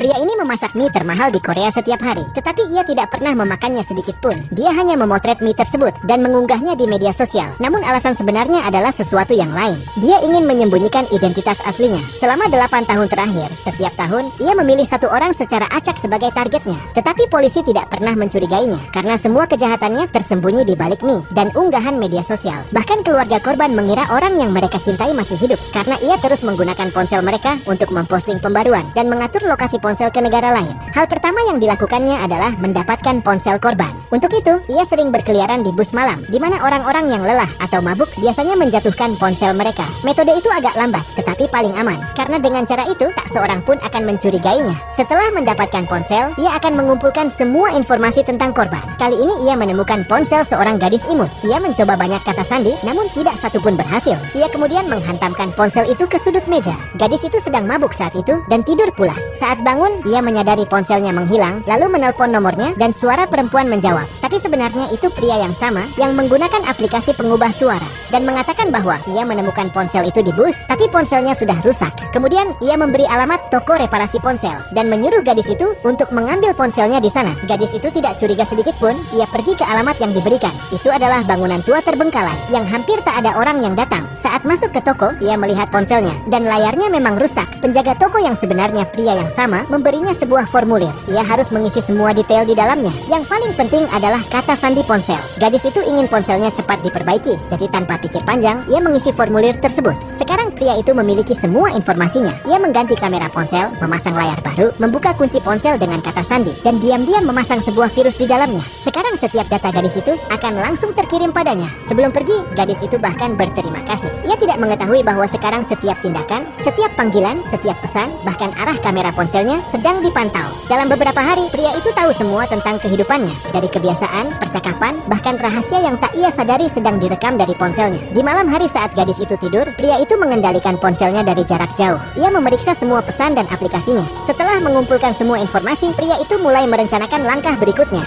Pria ini memasak mie termahal di Korea setiap hari, tetapi ia tidak pernah memakannya sedikit pun. Dia hanya memotret mie tersebut dan mengunggahnya di media sosial. Namun alasan sebenarnya adalah sesuatu yang lain. Dia ingin menyembunyikan identitas aslinya. Selama 8 tahun terakhir, setiap tahun, ia memilih satu orang secara acak sebagai targetnya. Tetapi polisi tidak pernah mencurigainya, karena semua kejahatannya tersembunyi di balik mie dan unggahan media sosial. Bahkan keluarga korban mengira orang yang mereka cintai masih hidup, karena ia terus menggunakan ponsel mereka untuk memposting pembaruan dan mengatur lokasi ponsel ke negara lain. Hal pertama yang dilakukannya adalah mendapatkan ponsel korban. Untuk itu, ia sering berkeliaran di bus malam, di mana orang-orang yang lelah atau mabuk biasanya menjatuhkan ponsel mereka. Metode itu agak lambat, tetapi paling aman, karena dengan cara itu, tak seorang pun akan mencurigainya. Setelah mendapatkan ponsel, ia akan mengumpulkan semua informasi tentang korban. Kali ini ia menemukan ponsel seorang gadis imut. Ia mencoba banyak kata sandi, namun tidak satu pun berhasil. Ia kemudian menghantamkan ponsel itu ke sudut meja. Gadis itu sedang mabuk saat itu dan tidur pulas. Saat bangun, ia menyadari ponselnya menghilang, lalu menelpon nomornya dan suara perempuan menjawab. Tapi sebenarnya itu pria yang sama yang menggunakan aplikasi pengubah suara dan mengatakan bahwa ia menemukan ponsel itu di bus, tapi ponselnya sudah rusak. Kemudian ia memberi alamat toko reparasi ponsel dan menyuruh gadis itu untuk mengambil ponselnya di sana. Gadis itu tidak curiga sedikit pun. Ia pergi ke alamat yang diberikan. Itu adalah bangunan tua terbengkalai yang hampir tak ada orang yang datang. Saat masuk ke toko, ia melihat ponselnya dan layarnya memang rusak. Penjaga toko yang sebenarnya pria yang sama memberinya sebuah formulir. Ia harus mengisi semua detail di dalamnya. Yang paling penting adalah kata sandi ponsel. Gadis itu ingin ponselnya cepat diperbaiki, jadi tanpa pikir panjang, ia mengisi formulir tersebut. Sekarang pria itu memiliki semua informasinya. Ia mengganti kamera ponsel, memasang layar baru, membuka kunci ponsel dengan kata sandi, dan diam-diam memasang sebuah virus di dalamnya. Sekarang setiap data gadis itu akan langsung terkirim padanya. Sebelum pergi, gadis itu bahkan berterima kasih. Ia tidak mengetahui bahwa sekarang setiap tindakan, setiap panggilan, setiap pesan, bahkan arah kamera ponselnya sedang dipantau. Dalam beberapa hari, pria itu tahu semua tentang kehidupannya, dari kebiasaan, percakapan, bahkan rahasia yang tak ia sadari sedang direkam dari ponselnya. Di malam hari saat gadis itu tidur, pria itu mengendalikan ponselnya dari jarak jauh. Ia memeriksa semua pesan dan aplikasinya. Setelah mengumpulkan semua informasi, pria itu mulai merencanakan langkah berikutnya.